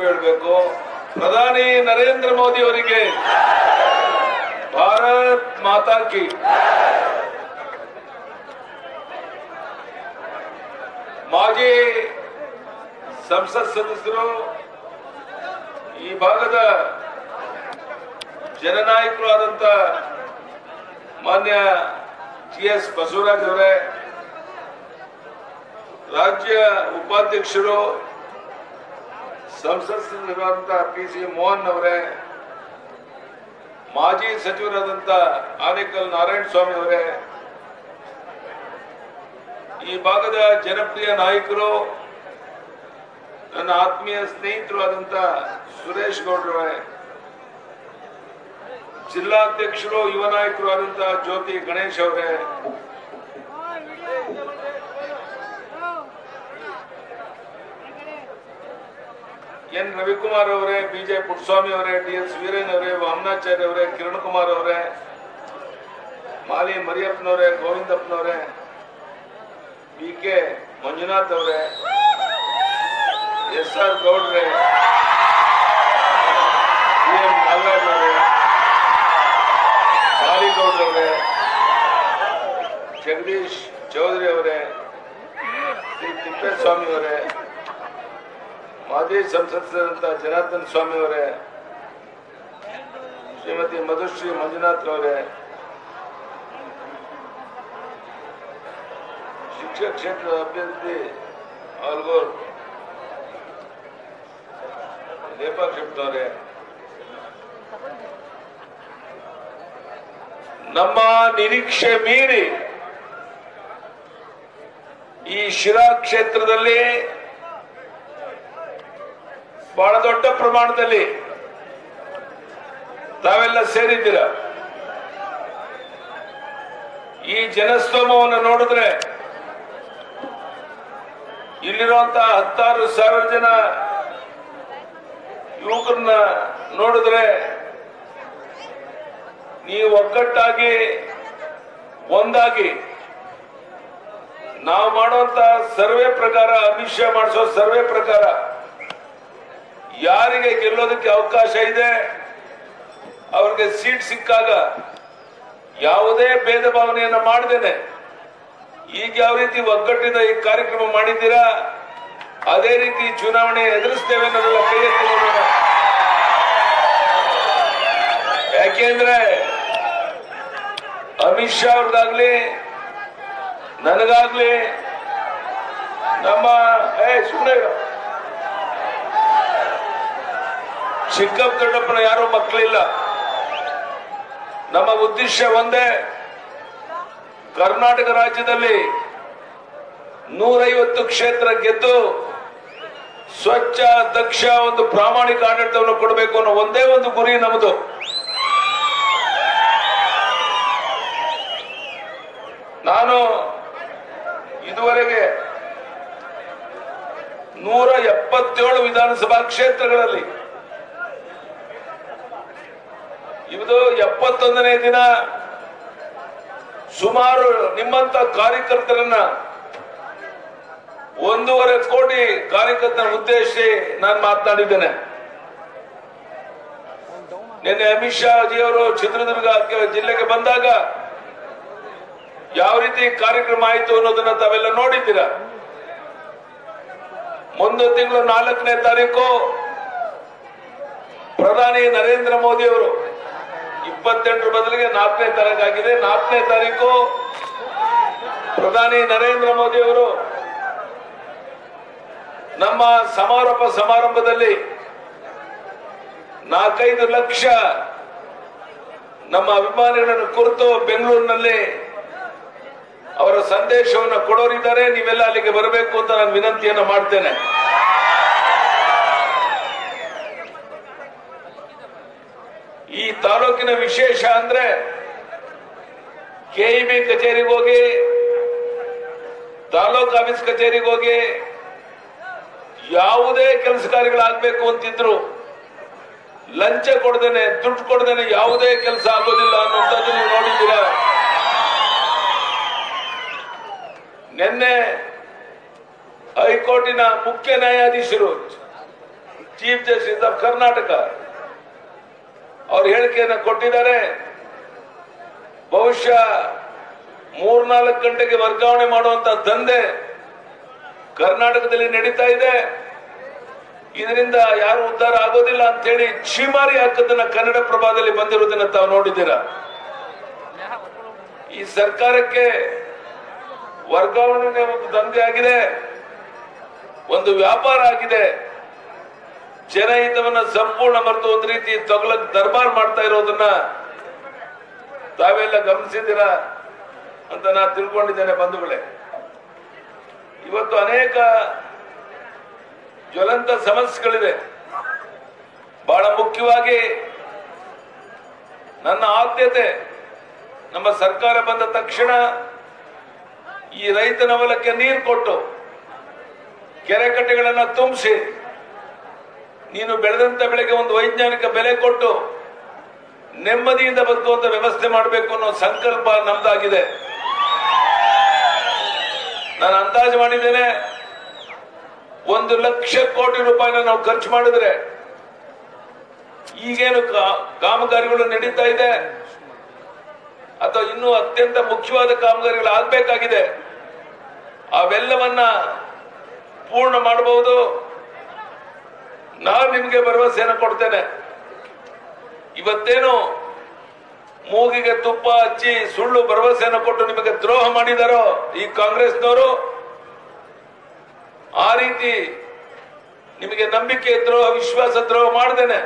ಹೇಳಬೇಕು. ಪ್ರಧಾನಿ ನರೇಂದ್ರ ಮೋದಿ ಅವರಿಗೆ ಭಾರತ್ ಮಾತಾ ಕಿ. ಮಾಜಿ ಸಂಸತ್ ಸದಸ್ಯರು, ಈ ಭಾಗದ ಜನನಾಯಕರು ಆದಂತ ಮಾನ್ಯ ಟಿ.ಎಸ್. ಬಸವರಾಜ್ ಅವರೇ, ರಾಜ್ಯ ಉಪಾಧ್ಯಕ್ಷರು ಸಂಸತ್ ಸದಸ್ಯರಾದಂತಹ ಪಿ.ಸಿ. ಮೋಹನ್ ಅವರೇ, ಮಾಜಿ ಸಚಿವರಾದಂತ ಆನೇಕಲ್ ನಾರಾಯಣ ಸ್ವಾಮಿ ಅವರೇ, ಈ ಭಾಗದ ಜನಪ್ರಿಯ ನಾಯಕರು, ನನ್ನ ಆತ್ಮೀಯ ಸ್ನೇಹಿತರು ಆದಂತ ಸುರೇಶ್ ಗೌಡ್ರವರೇ, ಜಿಲ್ಲಾಧ್ಯಕ್ಷರು ಯುವ ನಾಯಕರು ಆದಂತ ಜ್ಯೋತಿ ಗಣೇಶ್ ಅವರೇ, ಎನ್ ರವಿಕುಮಾರ್ ಅವರೇ, ಬಿಜೆ ಪುಟ್ಟಸ್ವಾಮಿ ಅವರೇ, ಡಿ.ಎಸ್. ವೀರೇನ್ ಅವರೇ, ವಾಮನಾಚಾರ್ಯ ಅವರೇ, ಕಿರಣ್ ಕುಮಾರ್ ಅವರೇ, ಮಾಲಿ ಮರಿಯಪ್ಪನವರೇ, ಗೋವಿಂದಪ್ಪನವರೇ, ಬಿ.ಕೆ. ಮಂಜುನಾಥ್ ಅವರೇ, ಎಸ್.ಆರ್. ಗೌಡ್ರೆ, ಸಿ.ಎಂ. ನಾಗರಾಜ್ ಅವರೇ, ಬಾಲಿಗೌಡ್ರವರೇ, ಜಗದೀಶ್ ಚೌಧರಿ ಅವರೇ, ಶ್ರೀ ತಿಪ್ಪೇಸ್ವಾಮಿ ಅವರೇ, ಮಾಜಿ ಸಂಸದರಾದಂತಹ ಜನಾರ್ದನ್ ಸ್ವಾಮಿ ಅವರೇ, ಶ್ರೀಮತಿ ಮಧುಶ್ರೀ ಮಂಜುನಾಥ್ ಅವರೇ, ಶಿಕ್ಷಣ ಕ್ಷೇತ್ರದ ಅಭ್ಯರ್ಥಿ ಆಲ್ಗೋರ್ ನೇಪಾಕ್ಷಪ್ತವರೇ, ನಮ್ಮ ನಿರೀಕ್ಷೆ ಮೀರಿ ಈ ಶಿರಾ ಕ್ಷೇತ್ರದಲ್ಲಿ ಬಹಳ ದೊಡ್ಡ ಪ್ರಮಾಣದಲ್ಲಿ ತಾವೆಲ್ಲ ಸೇರಿದ್ದೀರ. ಈ ಜನಸ್ತೋಮವನ್ನು ನೋಡಿದ್ರೆ, ಇಲ್ಲಿರುವಂತಹ 16,000 ಜನ ಯುವಕರನ್ನ ನೋಡಿದ್ರೆ, ನೀವು ಒಗ್ಗಟ್ಟಾಗಿ ಒಂದಾಗಿ ನಾವು ಮಾಡುವಂತ ಸರ್ವೆ ಪ್ರಕಾರ, ಅಮಿತ್ ಶಾ ಮಾಡಿಸೋ ಸರ್ವೆ ಪ್ರಕಾರ ಯಾರಿಗೆ ಗೆಲ್ಲೋದಕ್ಕೆ ಅವಕಾಶ ಇದೆ ಅವ್ರಿಗೆ ಸೀಟ್ ಸಿಕ್ಕಾಗ ಯಾವುದೇ ಭೇದ ಭಾವನೆಯನ್ನ ಮಾಡದೇನೆ ಈಗ ಯಾವ ರೀತಿ ಒಗ್ಗಟ್ಟಿನ ಈ ಕಾರ್ಯಕ್ರಮ ಮಾಡಿದ್ದೀರಾ, ಅದೇ ರೀತಿ ಚುನಾವಣೆ ಎದುರಿಸ್ತೇವೆ ಅನ್ನೋದೆಲ್ಲ ಕೈ ಎತ್ತಿ ನೋಡೋಣ. ಯಾಕೆಂದ್ರೆ ಅಮಿತ್ ಶಾ ಅವ್ರಿಗಾಗ್ಲಿ ನನಗಾಗ್ಲಿ ನಮ್ಮ ಸುಮ್ಮನೆ ಚಿಕ್ಕಪ್ಪ ದೊಡ್ಡಪ್ಪನ ಯಾರು ಮಕ್ಕಳಿಲ್ಲ. ನಮ್ಮ ಉದ್ದೇಶ ಒಂದೇ, ಕರ್ನಾಟಕ ರಾಜ್ಯದಲ್ಲಿ 150 ಕ್ಷೇತ್ರ ಗೆದ್ದು ಸ್ವಚ್ಛ, ದಕ್ಷ, ಒಂದು ಪ್ರಾಮಾಣಿಕ ಆಡಳಿತವನ್ನು ಕೊಡಬೇಕು ಅನ್ನೋ ಒಂದೇ ಒಂದು ಗುರಿ ನಮ್ಮದು. ನಾನು ಇದುವರೆಗೆ 177 ವಿಧಾನಸಭಾ ಕ್ಷೇತ್ರಗಳಲ್ಲಿ ಇದು 71ನೇ ದಿನ ಸುಮಾರು ನಿಮ್ಮಂತ ಕಾರ್ಯಕರ್ತರನ್ನ 1.5 ಕೋಟಿ ಕಾರ್ಯಕರ್ತರ ಉದ್ದೇಶಿಸಿ ನಾನು ಮಾತನಾಡಿದ್ದೇನೆ. ನಿನ್ನೆ ಅಮಿತ್ ಶಾ ಜಿ ಅವರು ಚಿತ್ರದುರ್ಗ ಜಿಲ್ಲೆಗೆ ಬಂದಾಗ ಯಾವ ರೀತಿ ಕಾರ್ಯಕ್ರಮ ಆಯಿತು ಅನ್ನೋದನ್ನ ತಾವೆಲ್ಲ ನೋಡಿದ್ದೀರಾ. ಮುಂದಿನ ತಿಂಗಳು 4ನೇ ತಾರೀಕು ಪ್ರಧಾನಿ ನರೇಂದ್ರ ಮೋದಿ ಅವರು 28 ಬದಲಿಗೆ 4ನೇ ತಾರೀಕು ಆಗಿದೆ. 4ನೇ ತಾರೀಕು ಪ್ರಧಾನಿ ನರೇಂದ್ರ ಮೋದಿ ಅವರು ನಮ್ಮ ಸಮಾರೋಪ ಸಮಾರಂಭದಲ್ಲಿ 4-5 ಲಕ್ಷ ನಮ್ಮ ಅಭಿಮಾನಿಗಳನ್ನು ಕುರಿತು ಬೆಂಗಳೂರಿನಲ್ಲಿ ಅವರ ಸಂದೇಶವನ್ನು ಕೊಡೋರಿದ್ದಾರೆ. ನೀವೆಲ್ಲ ಅಲ್ಲಿಗೆ ಬರಬೇಕು ಅಂತ ನಾನು ವಿನಂತಿಯನ್ನು ಮಾಡ್ತೇನೆ. ಈ ತಾಲೂಕಿನ ವಿಶೇಷ ಅಂದ್ರೆ ಕೆಇಬಿ ಕಚೇರಿಗೆ ಹೋಗಿ, ತಾಲೂಕು ಆಫೀಸ್ ಕಚೇರಿಗೆ ಹೋಗಿ ಯಾವುದೇ ಕೆಲಸ ಕಾರ್ಯಗಳಾಗಬೇಕು ಅಂತಿದ್ರು ಲಂಚ ಕೊಡದೇನೆ, ದುಡ್ಡು ಕೊಡದೇನೆ ಯಾವುದೇ ಕೆಲಸ ಆಗೋದಿಲ್ಲ ಅನ್ನೋಂಥದ್ದು ನೀವು ನೋಡಿದ್ದೀರಾ. ನಿನ್ನೆ ಹೈಕೋರ್ಟಿನ ಮುಖ್ಯ ನ್ಯಾಯಾಧೀಶರು ಚೀಫ್ ಜಸ್ಟಿಸ್ ಆಫ್ ಕರ್ನಾಟಕ ಅವರು ಹೇಳಿಕೆಯನ್ನು ಕೊಟ್ಟಿದ್ದಾರೆ. ಬಹುಶಃ 3-4 ಗಂಟೆಗೆ ವರ್ಗಾವಣೆ ಮಾಡುವಂತ ದಂಧೆ ಕರ್ನಾಟಕದಲ್ಲಿ ನಡೀತಾ ಇದೆ. ಇದರಿಂದ ಯಾರು ಉದ್ಧಾರ ಆಗೋದಿಲ್ಲ ಅಂತ ಹೇಳಿ ಛೀಮಾರಿ ಹಾಕದನ್ನ ಕನ್ನಡಪ್ರಭದಲ್ಲಿ ಬಂದಿರುವುದನ್ನ ತಾವು ನೋಡಿದ್ದೀರಾ. ಈ ಸರ್ಕಾರಕ್ಕೆ ವರ್ಗಾವಣೆ ಒಂದು ದಂಧೆ ಆಗಿದೆ, ಒಂದು ವ್ಯಾಪಾರ ಆಗಿದೆ. ಜನಹಿತವನ್ನ ಸಂಪೂರ್ಣ ಮರೆತು ಒಂದು ರೀತಿ ತೊಗಲಕ್ ದರ್ಬಾರ್ ಮಾಡ್ತಾ ಇರೋದನ್ನ ತಾವೆಲ್ಲ ಗಮನಿಸಿದ್ದೀರಾ ಅಂತ ನಾನು ತಿಳ್ಕೊಂಡಿದ್ದೇನೆ ಬಂಧುಗಳೇ. ಇವತ್ತು ಅನೇಕ ಜ್ವಲಂತ ಸಮಸ್ಯೆಗಳಿವೆ. ಬಹಳ ಮುಖ್ಯವಾಗಿ ನನ್ನ ಆದ್ಯತೆ ನಮ್ಮ ಸರ್ಕಾರ ಬಂದ ತಕ್ಷಣ ಈ ರೈತನ ಹೊಲಕ್ಕೆ ನೀರು ಕೊಟ್ಟು ಕೆರೆ ಕಟ್ಟೆಗಳನ್ನು ತುಂಬಿಸಿ ನೀನು ಬೆಳೆದಂತ ಬೆಳೆಗೆ ಒಂದು ವೈಜ್ಞಾನಿಕ ಬೆಲೆ ಕೊಟ್ಟು ನೆಮ್ಮದಿಯಿಂದ ಬದುಕುವಂತ ವ್ಯವಸ್ಥೆ ಮಾಡಬೇಕು ಅನ್ನೋ ಸಂಕಲ್ಪ ನಮ್ದಾಗಿದೆ. ನಾನು ಅಂದಾಜು ಮಾಡಿದ್ದೇನೆ, 1 ಲಕ್ಷ ಕೋಟಿ ರೂಪಾಯಿನ ನಾವು ಖರ್ಚು ಮಾಡಿದ್ರೆ ಈಗೇನು ಕಾಮಗಾರಿಗಳು ನಡೀತಾ ಇದೆ ಅಥವಾ ಇನ್ನೂ ಅತ್ಯಂತ ಮುಖ್ಯವಾದ ಕಾಮಗಾರಿಗಳು ಆಗ್ಬೇಕಾಗಿದೆ, ಅವೆಲ್ಲವನ್ನ ಪೂರ್ಣ ಮಾಡಬಹುದು. ನಾನು ನಿಮಗೆ ಭರವಸೆಯನ್ನು ಕೊಡ್ತೇನೆ. ಇವತ್ತೇನು ಮೂಗಿಗೆ ತುಪ್ಪ ಹಚ್ಚಿ ಸುಳ್ಳು ಭರವಸೆಯನ್ನು ಕೊಟ್ಟು ನಿಮಗೆ ದ್ರೋಹ ಮಾಡಿದಾರೋ ಈ ಕಾಂಗ್ರೆಸ್ನವರು, ಆ ರೀತಿ ನಿಮಗೆ ನಂಬಿಕೆ ದ್ರೋಹ, ವಿಶ್ವಾಸ ದ್ರೋಹ ಮಾಡ್ದೇನೆ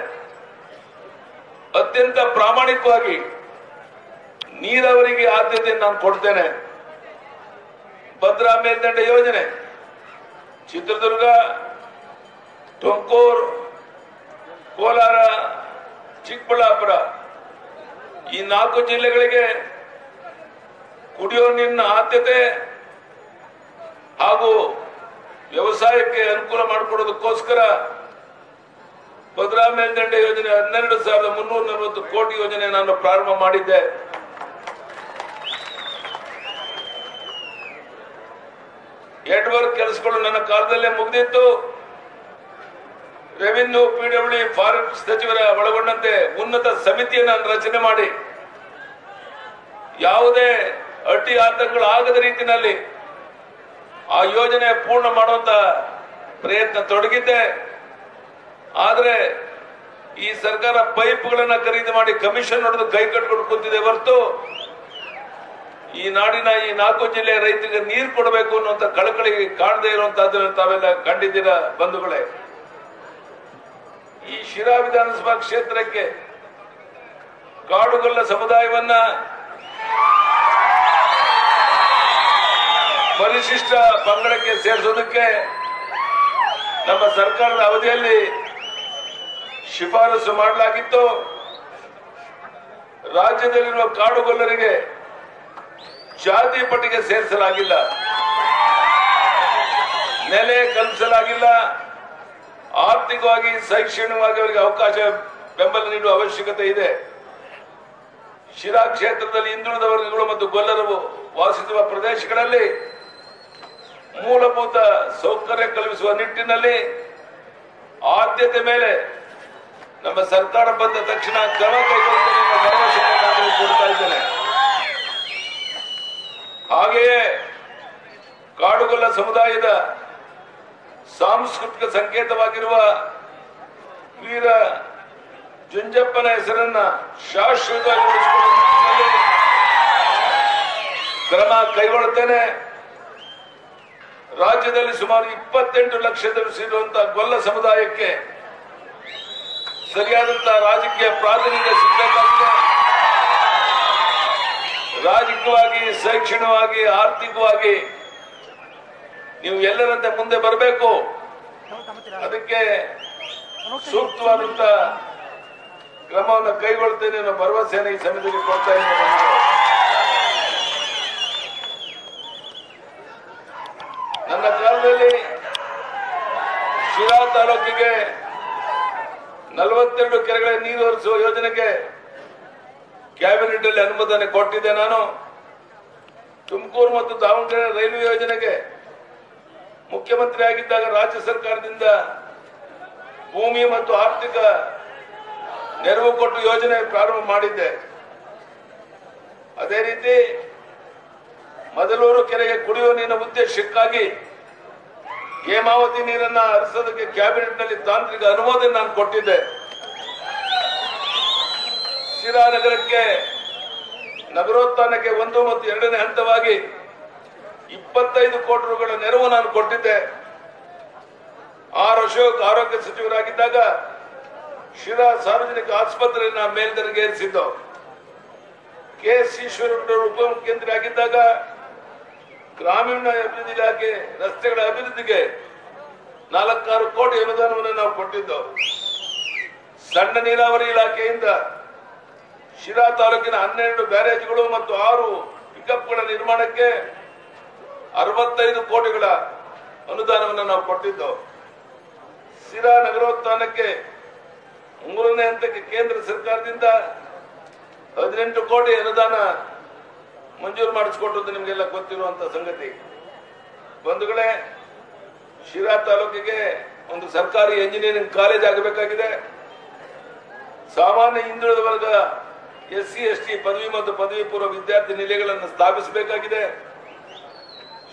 ಅತ್ಯಂತ ಪ್ರಾಮಾಣಿಕವಾಗಿ ನೀರಾವರಿಗೆ ಆದ್ಯತೆಯನ್ನು ನಾನು ಕೊಡ್ತೇನೆ. ಭದ್ರಾ ಮೇಲ್ದಂಡೆ ಯೋಜನೆ ಚಿತ್ರದುರ್ಗ, ತುಮಕೂರು, ಕೋಲಾರ, ಚಿಕ್ಕಬಳ್ಳಾಪುರ ಈ 4 ಜಿಲ್ಲೆಗಳಿಗೆ ಕುಡಿಯೋ ನೀರಿನ ಆದ್ಯತೆ ಹಾಗೂ ವ್ಯವಸಾಯಕ್ಕೆ ಅನುಕೂಲ ಮಾಡಿಕೊಡೋದಕ್ಕೋಸ್ಕರ ಭದ್ರಾ ಮೇಲ್ದಂಡೆ ಯೋಜನೆ 12,340 ಕೋಟಿ ಯೋಜನೆ ನಾನು ಪ್ರಾರಂಭ ಮಾಡಿದ್ದೆ. ಎಡ್ವರ್ಕ್ ಕೆಲಸಗಳು ನನ್ನ ಕಾಲದಲ್ಲೇ ಮುಗಿದಿತ್ತು. ರೆವಿನ್ಯೂ, PWD, ಫಾರೆಸ್ಟ್ ಸಚಿವರ ಒಳಗೊಂಡಂತೆ ಉನ್ನತ ಸಮಿತಿಯನ್ನು ನಾನು ರಚನೆ ಮಾಡಿ ಯಾವುದೇ ಅಡ್ಡಿ ಆತಂಕಗಳು ಆಗದ ರೀತಿಯಲ್ಲಿ ಆ ಯೋಜನೆ ಪೂರ್ಣ ಮಾಡುವಂತ ಪ್ರಯತ್ನ ತೊಡಗಿದ್ದೆ. ಆದರೆ ಈ ಸರ್ಕಾರ ಪೈಪ್ಗಳನ್ನ ಖರೀದಿ ಮಾಡಿ ಕಮಿಷನ್ ಹೊಡೆದು ಕೈ ಕಟ್ಕೊಂಡು ಕೂತಿದೆ ಹೊರತು ಈ ನಾಡಿನ ಈ 4 ಜಿಲ್ಲೆಯ ರೈತರಿಗೆ ನೀರು ಕೊಡಬೇಕು ಅನ್ನುವಂತ ಕಳಕಳಿ ಕಾಣದೇ ಇರುವಂತಹದ್ದನ್ನು ತಾವೆಲ್ಲ ಕಂಡಿದ್ದೀರಾ ಬಂಧುಗಳೇ. ಈ ಶಿರಾ ವಿಧಾನಸಭಾ ಕ್ಷೇತ್ರಕ್ಕೆ ಕಾಡುಗೊಲ್ಲ ಸಮುದಾಯವನ್ನ ಪರಿಶಿಷ್ಟ ಪಂಗಡಕ್ಕೆ ಸೇರಿಸೋದಕ್ಕೆ ನಮ್ಮ ಸರ್ಕಾರದ ಅವಧಿಯಲ್ಲಿ ಶಿಫಾರಸು ಮಾಡಲಾಗಿತ್ತು. ರಾಜ್ಯದಲ್ಲಿರುವ ಕಾಡುಗೊಲ್ಲರಿಗೆ ಜಾತಿ ಪಟ್ಟಿಗೆ ಸೇರಿಸಲಾಗಿಲ್ಲ, ನೆಲೆ ಕಲ್ಪಿಸಲಾಗಿಲ್ಲ. ಆರ್ಥಿಕವಾಗಿ, ಶೈಕ್ಷಣಿಕವಾಗಿ ಅವರಿಗೆ ಅವಕಾಶ, ಬೆಂಬಲ ನೀಡುವ ಅವಶ್ಯಕತೆ ಇದೆ. ಶಿರಾ ಕ್ಷೇತ್ರದಲ್ಲಿ ಹಿಂದುಳಿದ ವರ್ಗಗಳು ಮತ್ತು ಗೊಲ್ಲರು ವಾಸಿಸುವ ಪ್ರದೇಶಗಳಲ್ಲಿ ಮೂಲಭೂತ ಸೌಕರ್ಯ ಕಲ್ಪಿಸುವ ನಿಟ್ಟಿನಲ್ಲಿ ಆದ್ಯತೆ ಮೇಲೆ ನಮ್ಮ ಸರ್ಕಾರ ಬಂದ ತಕ್ಷಣ ಕ್ರಮ ಕೈಗೊಳ್ಳುತ್ತೇನೆ ಎಂಬ ಭರವಸೆಯನ್ನು ನಾನು ಕೊಡ್ತಾ ಇದ್ದೇನೆ. ಹಾಗೆಯೇ ಕಾಡುಗೊಲ್ಲ ಸಮುದಾಯದ ಸಾಂಸ್ಕೃತಿಕ ಸಂಕೇತವಾಗಿರುವ ವೀರ ಜುಂಜಪ್ಪನ ಹೆಸರನ್ನ ಶಾಶ್ವತವಾಗಿ ಉಳಿಸಿಕೊಳ್ಳುವ ಕ್ರಮ ಕೈಗೊಳ್ಳುತ್ತೇನೆ. ರಾಜ್ಯದಲ್ಲಿ ಸುಮಾರು 28 ಲಕ್ಷದಲ್ಲಿರುವಂತಹ ಗೊಲ್ಲ ಸಮುದಾಯಕ್ಕೆ ಸರಿಯಾದಂತಹ ರಾಜಕೀಯ ಪ್ರಾತಿನಿಧ್ಯ ಸಿಗಬೇಕಾಗಿದೆ. ರಾಜಕೀಯವಾಗಿ, ಶೈಕ್ಷಣಿಕವಾಗಿ, ಆರ್ಥಿಕವಾಗಿ ನೀವು ಎಲ್ಲರಂತೆ ಮುಂದೆ ಬರಬೇಕು. ಅದಕ್ಕೆ ಸೂಕ್ತವಾದಂತ ಕ್ರಮವನ್ನು ಕೈಗೊಳ್ತೇನೆ ಅನ್ನೋ ಭರವಸೆಯನ್ನು ಈ ಸಮಿತಿಗೆ ಕೊಡ್ತಾ ಇದ್ದೇನೆ. ನನ್ನ ಕಾಲದಲ್ಲಿ ಶಿರಾ ತಾಲೂಕಿಗೆ 42 ಕೆರೆಗಳ ನೀರು ಹರಿಸುವ ಯೋಜನೆಗೆ ಕ್ಯಾಬಿನೆಟ್ ಅಲ್ಲಿ ಅನುಮೋದನೆ ಕೊಟ್ಟಿದ್ದೆ ನಾನು. ತುಮಕೂರು ಮತ್ತು ದಾವಣಗೆರೆ ರೈಲ್ವೆ ಯೋಜನೆಗೆ ಮುಖ್ಯಮಂತ್ರಿ ಆಗಿದ್ದಾಗ ರಾಜ್ಯ ಸರ್ಕಾರದಿಂದ ಭೂಮಿ ಮತ್ತು ಆರ್ಥಿಕ ನೆರವು ಕೊಟ್ಟು ಯೋಜನೆ ಪ್ರಾರಂಭ ಮಾಡಿದ್ದೆ. ಅದೇ ರೀತಿ ಮದಲೂರು ಕೆರೆಗೆ ಕುಡಿಯುವ ನೀರಿನ ಉದ್ದೇಶಕ್ಕಾಗಿ ಹೇಮಾವತಿ ನೀರನ್ನ ಹರಿಸೋದಕ್ಕೆ ಕ್ಯಾಬಿನೆಟ್ ನಲ್ಲಿ ತಾಂತ್ರಿಕ ಅನುಮೋದನೆ ನಾನು ಕೊಟ್ಟಿದ್ದೆ. ಶಿರಾ ನಗರಕ್ಕೆ ನಗರೋತ್ಥಾನಕ್ಕೆ 1 ಮತ್ತು 2ನೇ ಹಂತವಾಗಿ 25 ಕೋಟಿ ರೂಪಾಯಿಗಳ ನೆರವು ನಾನು ಕೊಟ್ಟಿದ್ದೆ. ಅಶೋಕ್ ಆರೋಗ್ಯ ಸಚಿವರಾಗಿದ್ದಾಗ ಶಿರಾ ಸಾರ್ವಜನಿಕ ಆಸ್ಪತ್ರೆಯನ್ನ ಮೇಲ್ದರ್ಜೆಗೇರಿಸಿದ್ದು. ಕೆ.ಎಸ್. ಈಶ್ವರಪ್ಪನವರು ಉಪಮುಖ್ಯಮಂತ್ರಿ ಆಗಿದ್ದಾಗ ಗ್ರಾಮೀಣ ಅಭಿವೃದ್ಧಿ ಇಲಾಖೆ ರಸ್ತೆಗಳ ಅಭಿವೃದ್ಧಿಗೆ 4-6 ಕೋಟಿ ಅನುದಾನವನ್ನು ನಾವು ಕೊಟ್ಟಿದ್ದು. ಸಣ್ಣ ನೀರಾವರಿ ಇಲಾಖೆಯಿಂದ ಶಿರಾ ತಾಲೂಕಿನ 12 ಬ್ಯಾರೇಜ್ಗಳು ಮತ್ತು 6 ಪಿಕಪ್ಗಳ ನಿರ್ಮಾಣಕ್ಕೆ 65 ಕೋಟಿಗಳ ಅನುದಾನವನ್ನು ನಾವು ಕೊಟ್ಟಿದ್ದು. ಶಿರಾ ನಗರೋತ್ಥಾನಕ್ಕೆ 3ನೇ ಹಂತಕ್ಕೆ ಕೇಂದ್ರ ಸರ್ಕಾರದಿಂದ 18 ಕೋಟಿ ಅನುದಾನ ಮಂಜೂರು ಮಾಡಿಸಿಕೊಟ್ಟದ್ದು ನಿಮಗೆಲ್ಲ ಗೊತ್ತಿರುವಂತಹ ಸಂಗತಿ. ಬಂಧುಗಳೇ, ಶಿರಾ ತಾಲೂಕಿಗೆ ಒಂದು ಸರ್ಕಾರಿ ಎಂಜಿನಿಯರಿಂಗ್ ಕಾಲೇಜ್ ಆಗಬೇಕಾಗಿದೆ. ಸಾಮಾನ್ಯ ಹಿಂದುಳಿದ ವರ್ಗ SC ST ಪದವಿ ಮತ್ತು ಪದವಿ ಪೂರ್ವ ವಿದ್ಯಾರ್ಥಿ ನಿಲಯಗಳನ್ನು ಸ್ಥಾಪಿಸಬೇಕಾಗಿದೆ.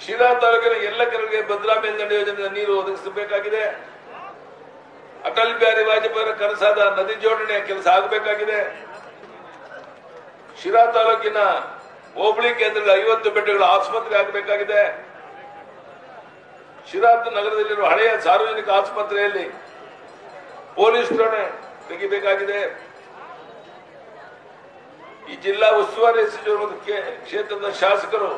ಶಿರಾ ತಾಲೂಕಿನ ಎಲ್ಲ ಕೆರೆಗಳಿಗೆ ಭದ್ರಾ ಮೇಲ್ದಂಡೆ ಯೋಜನೆಯ ನೀರು ಒದಗಿಸಬೇಕಾಗಿದೆ. ಅಟಲ್ ಬಿಹಾರಿ ವಾಜಪೇಯಿ ಅವರ ಕನಸಾದ ನದಿ ಜೋಡಣೆಯ ಕೆಲಸ ಆಗಬೇಕಾಗಿದೆ. ಶಿರಾ ತಾಲೂಕಿನ ಹೋಬಳಿ ಕೇಂದ್ರಗಳ 50 ಬೆಡ್ಗಳ ಆಸ್ಪತ್ರೆ ಆಗಬೇಕಾಗಿದೆ. ಶಿರಾ ನಗರದಲ್ಲಿರುವ ಹಳೆಯ ಸಾರ್ವಜನಿಕ ಆಸ್ಪತ್ರೆಯಲ್ಲಿ ಪೊಲೀಸ್ ಠಾಣೆ ತೆಗಿಬೇಕಾಗಿದೆ. ಈ ಜಿಲ್ಲಾ ಉಸ್ತುವಾರಿ ಸಚಿವರು ಮತ್ತು ಕ್ಷೇತ್ರದ ಶಾಸಕರು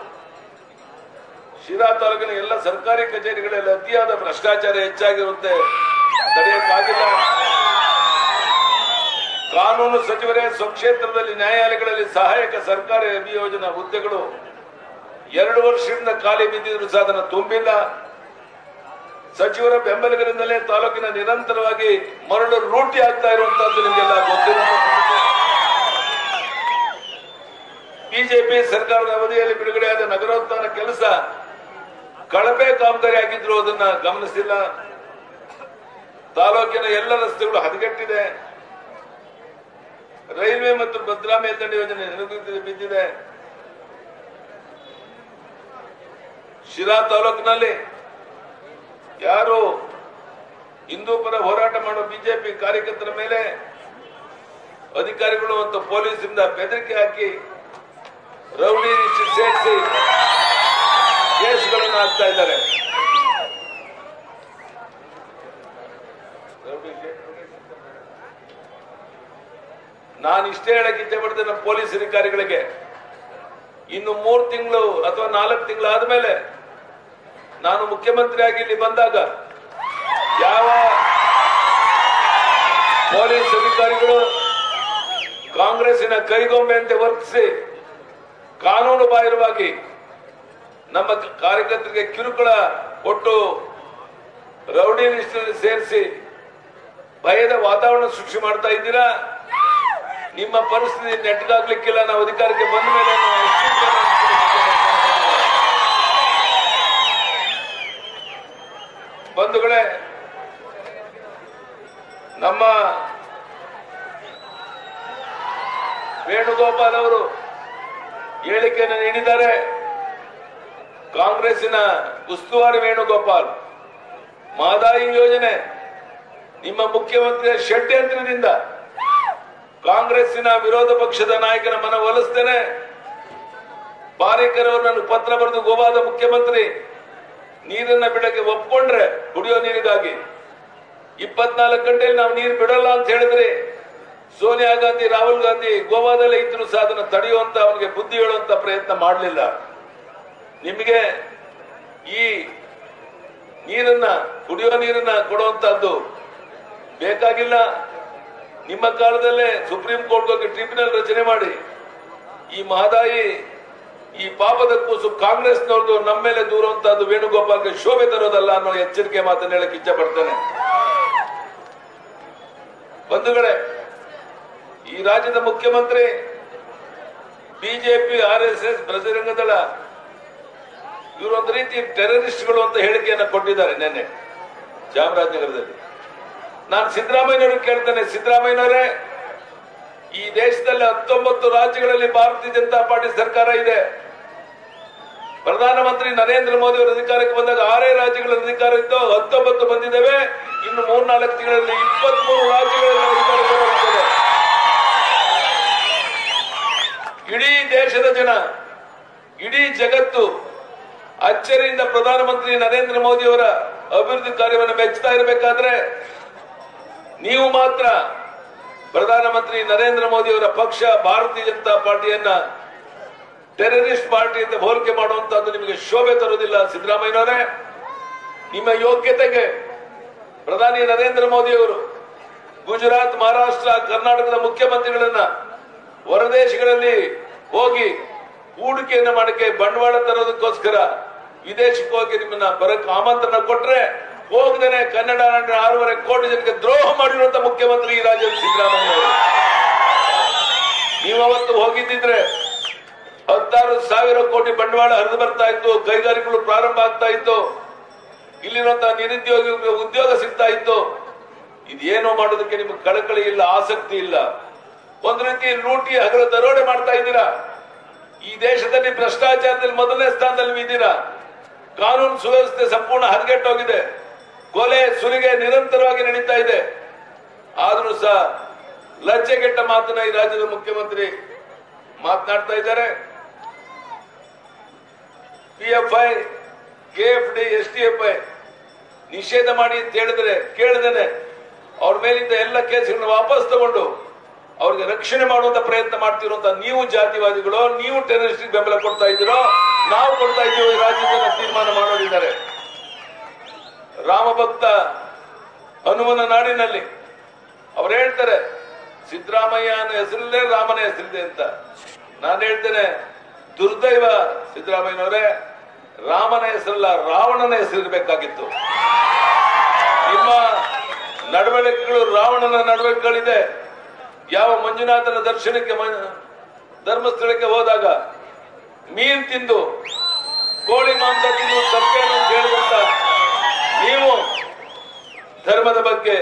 ಶಿರಾ ತಾಲೂಕಿನ ಎಲ್ಲ ಸರ್ಕಾರಿ ಕಚೇರಿಗಳಲ್ಲಿ ಅತಿಯಾದ ಭ್ರಷ್ಟಾಚಾರ ಹೆಚ್ಚಾಗಿರುತ್ತೆ, ತಡೆಯಕ್ಕಾಗಿಲ್ಲ. ಕಾನೂನು ಸಚಿವರೇ ಸ್ವಕ್ಷೇತ್ರದಲ್ಲಿ ನ್ಯಾಯಾಲಯಗಳಲ್ಲಿ ಸಹಾಯಕ ಸರ್ಕಾರಿ ಅಭಿಯೋಜನಾ ಹುದ್ದೆಗಳು 2 ವರ್ಷದಿಂದ ಖಾಲಿ ಬಿದ್ದಿದ್ರು ಸಹ ಅದನ್ನು ತುಂಬಿಲ್ಲ. ಸಚಿವರ ಬೆಂಬಲಿಗರಿಂದಲೇ ತಾಲೂಕಿನ ನಿರಂತರವಾಗಿ ಮರಳು ಲೂಟಿ ಆಗ್ತಾ ಇರುವಂತಹದ್ದು ನಿಮಗೆಲ್ಲ ಗೊತ್ತಿರುತ್ತೆ. ಬಿಜೆಪಿ ಸರ್ಕಾರದ ಅವಧಿಯಲ್ಲಿ ಬಿಡುಗಡೆಯಾದ ನಗರೋತ್ಥಾನ ಕೆಲಸ ಕಳಪೆ ಕಾಮಗಾರಿ ಆಗಿದ್ರು, ಅದನ್ನ ಗಮನಿಸಿಲ್ಲ. ತಾಲೂಕಿನ ಎಲ್ಲ ರಸ್ತೆಗಳು ಹದಗೆಟ್ಟಿದೆ. ರೈಲ್ವೆ ಮತ್ತು ಭದ್ರಾ ಮೇಲ್ದಂಡೆ ಯೋಜನೆ ನಿರ್ಗತಿಗೆ ಬಿದ್ದಿದೆ. ಶಿರಾ ತಾಲೂಕಿನಲ್ಲಿ ಯಾರು ಹಿಂದೂ ಪರ ಹೋರಾಟ ಮಾಡುವ ಬಿಜೆಪಿ ಕಾರ್ಯಕರ್ತರ ಮೇಲೆ ಅಧಿಕಾರಿಗಳು ಮತ್ತು ಪೊಲೀಸರಿಂದ ಬೆದರಿಕೆ ಹಾಕಿ ರೌಡಿ ಸೇರಿಸಿ ಕೇಸ್ಗಳನ್ನು ಹಾಕ್ತಾ ಇದ್ದಾರೆ. ನಾನು ಇಷ್ಟೇ ಹೇಳಕ್ಕೆ ಇಚ್ಛೆ ಪಡ್ತೇನೆ ನಮ್ಮ ಪೊಲೀಸ್ ಅಧಿಕಾರಿಗಳಿಗೆ, ಇನ್ನು 3 ತಿಂಗಳು ಅಥವಾ 4 ತಿಂಗಳು ಆದ್ಮೇಲೆ ನಾನು ಮುಖ್ಯಮಂತ್ರಿಯಾಗಿ ಇಲ್ಲಿ ಬಂದಾಗ ಯಾವ ಪೊಲೀಸ್ ಅಧಿಕಾರಿಗಳು ಕಾಂಗ್ರೆಸ್ಸಿನ ಕೈಗೊಂಬೆಯಂತೆ ವರ್ತಿಸಿ ಕಾನೂನು ಬಾಹಿರವಾಗಿ ನಮ್ಮ ಕಾರ್ಯಕರ್ತರಿಗೆ ಕಿರುಕುಳ ಕೊಟ್ಟು ರೌಡಿ ಲಿಸ್ಟ್ನಲ್ಲಿ ಸೇರಿಸಿ ಭಯದ ವಾತಾವರಣ ಸೃಷ್ಟಿ ಮಾಡ್ತಾ ಇದ್ದೀರಾ. ನಿಮ್ಮ ಪರಿಸ್ಥಿತಿ ನೆಟ್ಟಗಾಗ್ಲಿಕ್ಕಿಲ್ಲ. ನಾವು ಅಧಿಕಾರಕ್ಕೆ ಬಂದ ಮೇಲೆ ಬಂಧುಗಳೇ, ನಮ್ಮ ವೇಣುಗೋಪಾಲ್ ಅವರು ಹೇಳಿಕೆಯನ್ನು ನೀಡಿದ್ದಾರೆ. ಕಾಂಗ್ರೆಸ್ಸಿನ ಉಸ್ತುವಾರಿ ವೇಣುಗೋಪಾಲ್, ಮಹದಾಯಿ ಯೋಜನೆ ನಿಮ್ಮ ಮುಖ್ಯಮಂತ್ರಿಯ ಷಡ್ಯಂತ್ರದಿಂದ ಕಾಂಗ್ರೆಸ್ಸಿನ ವಿರೋಧ ಪಕ್ಷದ ನಾಯಕನ ಮನವೊಲಿಸ್ತೇನೆ. ಪಾರಿಕರ್ ಅವರು ನನ್ನ ಪತ್ರ ಬರೆದು ಗೋವಾದ ಮುಖ್ಯಮಂತ್ರಿ ನೀರನ್ನ ಬಿಡಕ್ಕೆ ಒಪ್ಕೊಂಡ್ರೆ ಕುಡಿಯೋ ನೀರಿಗಾಗಿ 24 ಗಂಟೆಯಲ್ಲಿ ನಾವು ನೀರು ಬಿಡಲ್ಲ ಅಂತ ಹೇಳಿದ್ರಿ. ಸೋನಿಯಾ ಗಾಂಧಿ, ರಾಹುಲ್ ಗಾಂಧಿ ಗೋವಾದಲ್ಲೇ ಇದ್ರು ಸಹ ಅದನ್ನು ತಡೆಯುವಂತ, ಅವನಿಗೆ ಬುದ್ಧಿ ಹೇಳುವಂತ ಪ್ರಯತ್ನ ಮಾಡಲಿಲ್ಲ. ನಿಮಗೆ ಈ ನೀರನ್ನ, ಕುಡಿಯೋ ನೀರನ್ನ ಕೊಡುವಂತಹದ್ದು ಬೇಕಾಗಿಲ್ಲ. ನಿಮ್ಮ ಕಾಲದಲ್ಲೇ ಸುಪ್ರೀಂ ಕೋರ್ಟ್ ಹೋಗಿ ಟ್ರಿಬ್ಯುನಲ್ ರಚನೆ ಮಾಡಿ ಈ ಮಹದಾಯಿ, ಈ ಪಾಪದ ಕೂಸು ಕಾಂಗ್ರೆಸ್ನವ್ರದ್ದು ನಮ್ಮ ಮೇಲೆ ದೂರುವಂತಹದ್ದು ವೇಣುಗೋಪಾಲ್ಗೆ ಶೋಭೆ ತರೋದಲ್ಲ ಅನ್ನೋ ಎಚ್ಚರಿಕೆ ಮಾತನ್ನು ಹೇಳಕ್ಕೆ ಇಚ್ಛೆ ಪಡ್ತೇನೆ. ಬಂಧುಗಳೇ, ಈ ರಾಜ್ಯದ ಮುಖ್ಯಮಂತ್ರಿ ಬಿಜೆಪಿ, RSS, ಬಜರಂಗ ದಳ ಇವರೊಂದು ರೀತಿ ಟೆರರಿಸ್ಟ್ಗಳು ಅಂತ ಹೇಳಿಕೆಯನ್ನು ಕೊಟ್ಟಿದ್ದಾರೆ ನಿನ್ನೆ ಚಾಮರಾಜನಗರದಲ್ಲಿ. ನಾನು ಸಿದ್ದರಾಮಯ್ಯನವ್ರಿಗೆ ಕೇಳ್ತೇನೆ, ಸಿದ್ದರಾಮಯ್ಯನವರೇ, ಈ ದೇಶದಲ್ಲಿ 19 ರಾಜ್ಯಗಳಲ್ಲಿ ಭಾರತೀಯ ಜನತಾ ಪಾರ್ಟಿ ಸರ್ಕಾರ ಇದೆ. ಪ್ರಧಾನಮಂತ್ರಿ ನರೇಂದ್ರ ಮೋದಿ ಅವರ ಅಧಿಕಾರಕ್ಕೆ ಬಂದಾಗ 6 ರಾಜ್ಯಗಳಲ್ಲಿ ಅಧಿಕಾರ ಇತ್ತು, 19 ಬಂದಿದ್ದೇವೆ. ಇನ್ನು 3-4 ತಿಂಗಳಲ್ಲಿ 23 ರಾಜ್ಯಗಳಲ್ಲಿ ಅಧಿಕಾರಕ್ಕೆ ಬರುತ್ತದೆ. ಇಡೀ ದೇಶದ ಜನ, ಇಡೀ ಜಗತ್ತು ಅಚ್ಚರಿಯಿಂದ ಪ್ರಧಾನಮಂತ್ರಿ ನರೇಂದ್ರ ಮೋದಿ ಅವರ ಅಭಿವೃದ್ಧಿ ಕಾರ್ಯವನ್ನು ಮೆಚ್ಚುತ್ತಾ ಇರಬೇಕಾದ್ರೆ ನೀವು ಮಾತ್ರ ಪ್ರಧಾನಮಂತ್ರಿ ನರೇಂದ್ರ ಮೋದಿ ಅವರ ಪಕ್ಷ ಭಾರತೀಯ ಜನತಾ ಪಾರ್ಟಿಯನ್ನ ಟೆರರಿಸ್ಟ್ ಪಾರ್ಟಿ ಅಂತ ಹೋಲಿಕೆ ಮಾಡುವಂತದ್ದು ನಿಮಗೆ ಶೋಭೆ ತರುವುದಿಲ್ಲ. ಸಿದ್ದರಾಮಯ್ಯನವರೇ, ನಿಮ್ಮ ಯೋಗ್ಯತೆಗೆ ಪ್ರಧಾನಿ ನರೇಂದ್ರ ಮೋದಿ ಅವರು ಗುಜರಾತ್, ಮಹಾರಾಷ್ಟ್ರ, ಕರ್ನಾಟಕದ ಮುಖ್ಯಮಂತ್ರಿಗಳನ್ನ ಹೊರದೇಶಗಳಲ್ಲಿ ಹೋಗಿ ಹೂಡಿಕೆಯನ್ನು ಮಾಡಕ್ಕೆ, ಬಂಡವಾಳ ತರೋದಕ್ಕೋಸ್ಕರ ವಿದೇಶಕ್ಕೆ ಹೋಗಿ ನಿಮ್ಮನ್ನ ಬರಕ್ಕೆ ಆಮಂತ್ರಣ ಕೊಟ್ರೆ ಹೋಗದೇನೆ ಕನ್ನಡ ನಾಡಿನ 6.5 ಕೋಟಿ ಜನಕ್ಕೆ ದ್ರೋಹ ಮಾಡಿರುವಂತ ಮುಖ್ಯಮಂತ್ರಿ ಈ ರಾಜ್ಯದ ಸಿದ್ದರಾಮಯ್ಯ ಅವರು. ನೀವು ಅವತ್ತು ಹೋಗಿದ್ದಿದ್ರೆ 16,000 ಕೋಟಿ ಬಂಡವಾಳ ಹರಿದು ಬರ್ತಾ ಇತ್ತು, ಕೈಗಾರಿಕೆಗಳು ಪ್ರಾರಂಭ ಆಗ್ತಾ ಇತ್ತು, ಇಲ್ಲಿರುವಂತಹ ನಿರುದ್ಯೋಗಿಗಳಿಗೆ ಉದ್ಯೋಗ ಸಿಗ್ತಾ ಇತ್ತು. ಇದೇನೋ ಮಾಡೋದಕ್ಕೆ ನಿಮ್ಗೆ ಕಳಕಳಿ ಇಲ್ಲ, ಆಸಕ್ತಿ ಇಲ್ಲ. ಒಂದು ರೀತಿ ಲೂಟಿ ಹಗಲ ದರೋಡೆ ಮಾಡ್ತಾ ಇದ್ದೀರಾ. ಈ ದೇಶದಲ್ಲಿ ಭ್ರಷ್ಟಾಚಾರದಲ್ಲಿ ಮೊದಲನೇ ಸ್ಥಾನದಲ್ಲಿ ಇದ್ದೀರಾ. ಕಾನೂನು ಸುವ್ಯವಸ್ಥೆ ಸಂಪೂರ್ಣ ಹದಗೆಟ್ಟೋಗಿದೆ. ಕೊಲೆ ಸುಲಿಗೆ ನಿರಂತರವಾಗಿ ನಡೀತಾ ಇದೆ. ಆದ್ರೂ ಸಹ ಲಜ್ಜೆಗೆಟ್ಟ ಮಾತನ್ನ ಈ ರಾಜ್ಯದ ಮುಖ್ಯಮಂತ್ರಿ ಮಾತನಾಡ್ತಾ ಇದ್ದಾರೆ. PFI, KFD, STFI ನಿಷೇಧ ಮಾಡಿ ಅಂತ ಹೇಳಿದ್ರೆ ಕೇಳದೇನೆ ಅವ್ರ ಮೇಲಿದ್ದ ಎಲ್ಲ ಕೇಸ್ಗಳನ್ನ ವಾಪಸ್ ತಗೊಂಡು ಅವ್ರಿಗೆ ರಕ್ಷಣೆ ಮಾಡುವಂತ ಪ್ರಯತ್ನ ಮಾಡ್ತಿರುವಂತ ನೀವು ಜಾತಿವಾದಿಗಳು, ನೀವು ಟೆರರಿಸ್ಟ್ ಬೆಂಬಲ ಕೊಡ್ತಾ ಇದ್ದೀರೋ, ನಾವು ಕೊಡ್ತಾ ಇದ್ದೀವಿ, ಈ ರಾಜ್ಯದ ತೀರ್ಮಾನ ಮಾಡೋರಿದ್ದಾರೆ. ರಾಮಭಕ್ತ ಹನುಮನ ನಾಡಿನಲ್ಲಿ ಅವ್ರು ಹೇಳ್ತಾರೆ ಸಿದ್ದರಾಮಯ್ಯನ ಹೆಸರಲ್ಲೇ ರಾಮನ ಹೆಸರಿದೆ ಅಂತ. ನಾನು ಹೇಳ್ತೇನೆ, ದುರ್ದೈವ ಸಿದ್ದರಾಮಯ್ಯನವರೇ, ರಾಮನ ಹೆಸರಲ್ಲ ರಾವಣನ ಹೆಸರಿರಬೇಕಾಗಿತ್ತು. ನಿಮ್ಮ ನಡವಳಿಕೆಗಳು ರಾವಣನ ನಡವಳಿಕೆಗಳಿದೆ. ಯಾವ ಮಂಜುನಾಥನ ದರ್ಶನಕ್ಕೆ ಧರ್ಮಸ್ಥಳಕ್ಕೆ ಹೋದಾಗ ಮೀನ್ ತಿಂದು ಕೋಳಿ ಮಾಂಸ ತಿಂದು ತಪ್ಪೇನು ಅಂತ ಹೇಳಿದಂತ ನೀವು ಧರ್ಮದ ಬಗ್ಗೆ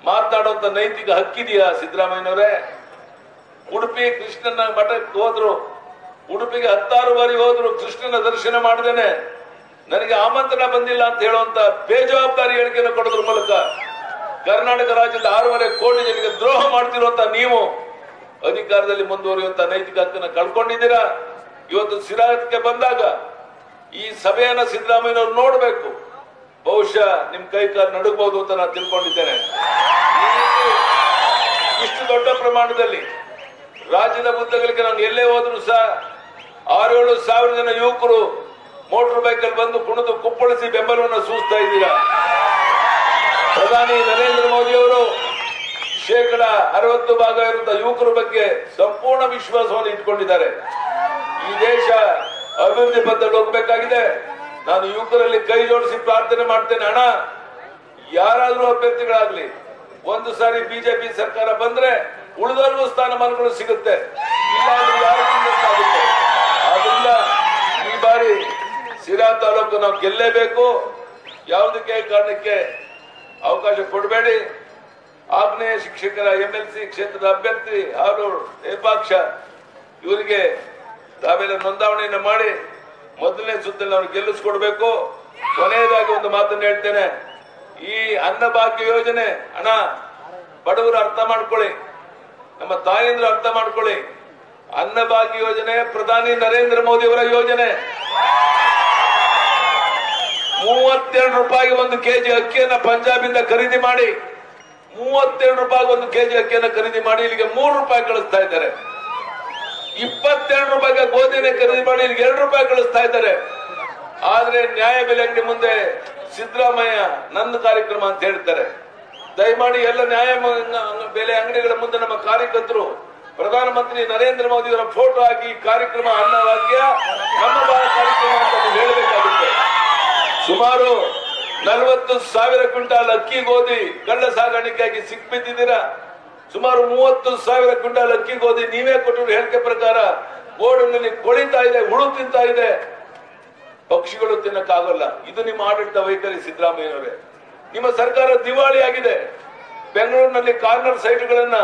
ಮಾತನಾಡುವಂತ ನೈತಿಕ ಹಕ್ಕಿದೆಯಾ ಸಿದ್ದರಾಮಯ್ಯನವರೇ? ಉಡುಪಿ ಕೃಷ್ಣನ ಮಠಕ್ಕೆ ಹೋದ್ರು, ಉಡುಪಿಗೆ 16 ಬಾರಿ ಹೋದ್ರು, ಕೃಷ್ಣನ ದರ್ಶನ ಮಾಡದೇನೆ ನನಗೆ ಆಮಂತ್ರಣ ಬಂದಿಲ್ಲ ಅಂತ ಹೇಳುವಂತ ಬೇಜವಾಬ್ದಾರಿ ಹೇಳಿಕೆಯನ್ನು ಕೊಡೋದ್ರ ಮೂಲಕ ಕರ್ನಾಟಕ ರಾಜ್ಯದ 6.5 ಕೋಟಿ ಜನರಿಗೆ ದ್ರೋಹ ಮಾಡ್ತಿರುವಂತ ನೀವು ಅಧಿಕಾರದಲ್ಲಿ ಮುಂದುವರಿಯುವಂತ ನೈತಿಕ ಹಕ್ಕನ್ನು ಕಳ್ಕೊಂಡಿದ್ದೀರಾ. ಇವತ್ತು ಸಿರಾಕ್ಕೆ ಬಂದಾಗ ಈ ಸಭೆಯನ್ನ ಸಿದ್ದರಾಮಯ್ಯನವರು ನೋಡ್ಬೇಕು. ಬಹುಶಃ ನಿಮ್ ಕೈ ಕಾಲು ನಡುಗಬಹುದು ಅಂತ ನಾನು ತಿಳ್ಕೊಂಡಿದ್ದೇನೆ. ಇಷ್ಟು ದೊಡ್ಡ ಪ್ರಮಾಣದಲ್ಲಿ ರಾಜ್ಯದ ಮುದ್ದಗಳಿಗೆ ನಾನು ಎಲ್ಲೇ ಹೋದ್ರು ಸಹ 6-7 ಸಾವಿರ ಜನ ಯುವಕರು ಮೋಟರ್ ಬೈಕಲ್ಲಿ ಬಂದು ಕುಣಿದು ಕುಪ್ಪಳಿಸಿ ಬೆಂಬಲವನ್ನು ಸೂಚಿಸ್ತಾ ಇದ್ದೀರಾ. ಪ್ರಧಾನಿ ನರೇಂದ್ರ ಮೋದಿ ಅವರು 60% ಇರುವಂತಹ ಯುವಕರ ಬಗ್ಗೆ ಸಂಪೂರ್ಣ ವಿಶ್ವಾಸವನ್ನು ಇಟ್ಕೊಂಡಿದ್ದಾರೆ. ಈ ದೇಶ ಅಭಿವೃದ್ಧಿ ಪಥದಲ್ಲಿ ಹೋಗಬೇಕಾಗಿದೆ. ನಾನು ಯುವಕರಲ್ಲಿ ಕೈ ಜೋಡಿಸಿ ಪ್ರಾರ್ಥನೆ ಮಾಡ್ತೇನೆ, ಅಣ್ಣ ಯಾರಾದ್ರೂ ಅಭ್ಯರ್ಥಿಗಳಾಗ್ಲಿ, ಒಂದು ಸಾರಿ ಬಿಜೆಪಿ ಸರ್ಕಾರ ಬಂದ್ರೆ ಉಳಿದವ್ರಿಗೂ ಸ್ಥಾನಮಾನಗಳು ಸಿಗುತ್ತೆ, ಇಲ್ಲ ಅಂದ್ರೆ ಯಾರಿಗುತ್ತೆ. ಆದ್ರಿಂದ ಈ ಬಾರಿ ಸಿರಾ ತಾಲೂಕು ನಾವು ಗೆಲ್ಲೇಬೇಕು. ಯಾವುದಕ್ಕೆ ಕಾರಣಕ್ಕೆ ಅವಕಾಶ ಕೊಡಬೇಡಿ. ಆಗ್ನೇಯ ಶಿಕ್ಷಕರ MLC ಕ್ಷೇತ್ರದ ಅಭ್ಯರ್ಥಿ ಹಾಗೂ ಏಪಾಕ್ಷ ಇವರಿಗೆ ತಾವೆಲ್ಲ ನೋಂದಾವಣೆಯನ್ನು ಮಾಡಿ ಮೊದಲನೇ ಸುತ್ತಲ್ಲಿ ಅವ್ರಿಗೆ ಗೆಲ್ಲಿಸ್ಕೊಡ್ಬೇಕು. ಕೊನೆಯದಾಗಿ ಒಂದು ಮಾತನ್ನು ಹೇಳ್ತೇನೆ, ಈ ಅನ್ನಭಾಗ್ಯ ಯೋಜನೆ ಹಣ ಬಡವರು ಅರ್ಥ ಮಾಡ್ಕೊಳ್ಳಿ, ನಮ್ಮ ತಾಯಂದ್ರು ಅರ್ಥ ಮಾಡ್ಕೊಳ್ಳಿ. ಅನ್ನಭಾಗ್ಯ ಯೋಜನೆ ಪ್ರಧಾನಿ ನರೇಂದ್ರ ಮೋದಿ ಅವರ ಯೋಜನೆ. 32 ರೂಪಾಯಿಗೆ 1 kg ಅಕ್ಕಿಯನ್ನ ಪಂಜಾಬಿಂದ ಖರೀದಿ ಮಾಡಿ 32 ರೂಪಾಯಿಗೆ 1 kg ಅಕ್ಕಿಯನ್ನ ಖರೀದಿ ಮಾಡಿ ಇಲ್ಲಿಗೆ 3 ರೂಪಾಯಿ ಕಳಿಸ್ತಾ ಇದ್ದಾರೆ. 22 ರೂಪಾಯಿಗೆ ಗೋಧಿನ ಖರೀದಿ ಮಾಡಿ ಇಲ್ಲಿಗೆ 2 ರೂಪಾಯಿ ಕಳಿಸ್ತಾ ಇದ್ದಾರೆ. ಆದ್ರೆ ನ್ಯಾಯ ಬೆಲೆ ಅಂಗಡಿ ಮುಂದೆ ಸಿದ್ದರಾಮಯ್ಯ ನನ್ನ ಕಾರ್ಯಕ್ರಮ ಅಂತ ಹೇಳ್ತಾರೆ. ದಯಮಾಡಿ ಎಲ್ಲ ನ್ಯಾಯ ಬೆಲೆ ಅಂಗಡಿಗಳ ಮುಂದೆ ನಮ್ಮ ಕಾರ್ಯಕರ್ತರು ಪ್ರಧಾನಮಂತ್ರಿ ನರೇಂದ್ರ ಮೋದಿ ಅವರ ಫೋಟೋ ಹಾಕಿ ಕಾರ್ಯಕ್ರಮ ಅನ್ನಭಾಗ್ಯ ನಮ್ಮ ಕಾರ್ಯಕ್ರಮ ಅಂತ ನೀವು ಹೇಳಬೇಕಾಗುತ್ತೆ. ಸುಮಾರು 40,000 ಕ್ವಿಂಟಾಲ್ ಅಕ್ಕಿ ಗೋಧಿ ಕಳ್ಳ ಸಾಗಾಣಿಕೆಯಾಗಿ ಸಿಕ್ಬಿದ್ದಿದ್ದೀರಾ. ಸುಮಾರು 30,000 ಕ್ವಿಂಟಾಲ್ ಅಕ್ಕಿ ಗೋಧಿ ನೀವೇ ಕೊಟ್ಟಿರೋ ಹೇಳಿಕೆ ಪ್ರಕಾರ ಗೋಡನಲ್ಲಿ ಕೊಳಿತಾ ಇದೆ, ಹುಳು ತಿಂತಾ ಇದೆ, ಪಕ್ಷಿಗಳು ತಿನ್ನಕ್ಕಾಗಲ್ಲ. ಇದು ನಿಮ್ಮ ಆಡಳಿತ ವೈಖರಿ ಸಿದ್ದರಾಮಯ್ಯನವರೇ. ನಿಮ್ಮ ಸರ್ಕಾರ ದಿವಾಳಿ ಆಗಿದೆ. ಬೆಂಗಳೂರಿನಲ್ಲಿ ಕಾರ್ನರ್ ಸೈಟ್ಗಳನ್ನ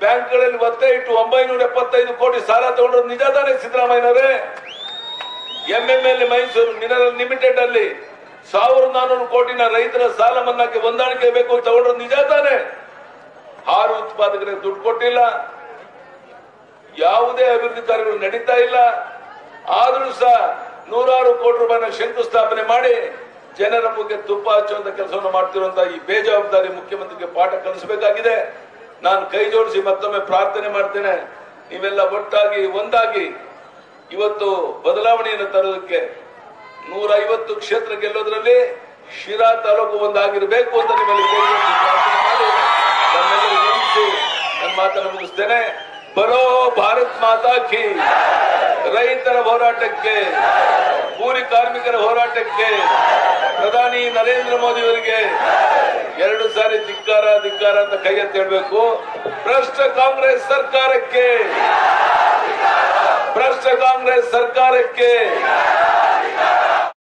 ಬ್ಯಾಂಕ್ಗಳಲ್ಲಿ ಒತ್ತೆ ಇಟ್ಟು 975 ಕೋಟಿ ಸಾಲ ತಗೊಂಡ್ರು ನಿಜ ತಾನೇ ಸಿದ್ದರಾಮಯ್ಯನವರೇ? ಎಂಎಂಎಲ್ ಮೈಸೂರು ಮಿನರಲ್ ಲಿಮಿಟೆಡ್ ಅಲ್ಲಿ 1400 ಕೋಟಿನ ರೈತರ ಸಾಲ ಮನ್ನಾಕ್ಕೆ ಹೊಂದಾಣಿಕೆ ಬೇಕು ತಗೊಂಡ್ರು ನಿಜ ತಾನೇ? ಹಾಲು ಉತ್ಪಾದಕರಿಗೆ ದುಡ್ಡು ಕೊಟ್ಟಿಲ್ಲ, ಯಾವುದೇ ಅಭಿವೃದ್ಧಿ ಕಾರ್ಯಗಳು ನಡೀತಾ ಇಲ್ಲ. ಆದ್ರೂ ಸಹ 100 ಕೋಟಿ ರೂಪಾಯಿನ ಶಂಕುಸ್ಥಾಪನೆ ಮಾಡಿ ಜನರ ಮುಖಕ್ಕೆ ತುಪ್ಪ ಹಚ್ಚುವಂತ ಕೆಲಸವನ್ನು ಮಾಡ್ತಿರುವಂತಹ ಈ ಬೇಜವಾಬ್ದಾರಿ ಮುಖ್ಯಮಂತ್ರಿಗೆ ಪಾಠ ಕಲಿಸಬೇಕಾಗಿದೆ. ನಾನು ಕೈ ಜೋಡಿಸಿ ಮತ್ತೊಮ್ಮೆ ಪ್ರಾರ್ಥನೆ ಮಾಡ್ತೇನೆ, ನೀವೆಲ್ಲ ಒಟ್ಟಾಗಿ ಒಂದಾಗಿ ಇವತ್ತು ಬದಲಾವಣೆಯನ್ನು ತರೋದಕ್ಕೆ 150 ಕ್ಷೇತ್ರ ಗೆಲ್ಲೋದ್ರಲ್ಲಿ ಶಿರಾ ತಾಲೂಕು ಒಂದಾಗಿರಬೇಕು ಅಂತ ನಿಮ್ಮಲ್ಲಿ ಕೈ ಜೋಡಿಸಿ ಪ್ರಾರ್ಥನೆ ಮಾಡಿ ನಮ್ಮೆಲ್ಲರೂ ನಿಲ್ಲಿಸಿ ನನ್ನ ಮಾತನ್ನು ಮುಗಿಸ್ತೇನೆ. ಬರೋ ಭಾರತ್ ಮಾತಾ ಕಿ. ರೈತರ ಹೋರಾಟಕ್ಕೆ, ಕೂಲಿ ಕಾರ್ಮಿಕರ ಹೋರಾಟಕ್ಕೆ ಪ್ರಧಾನಿ ನರೇಂದ್ರ ಮೋದಿ ಅವರಿಗೆ 2 ಸಾರಿ ಧಿಕ್ಕಾರ ಧಿಕ್ಕಾರ ಅಂತ ಕೈ ಎತ್ತಿ ಹೇಳ್ಬೇಕು. ಭ್ರಷ್ಟ ಕಾಂಗ್ರೆಸ್ ಸರ್ಕಾರಕ್ಕೆ, ಭ್ರಷ್ಟ ಕಾಂಗ್ರೆಸ್ ಸರ್ಕಾರಕ್ಕೆ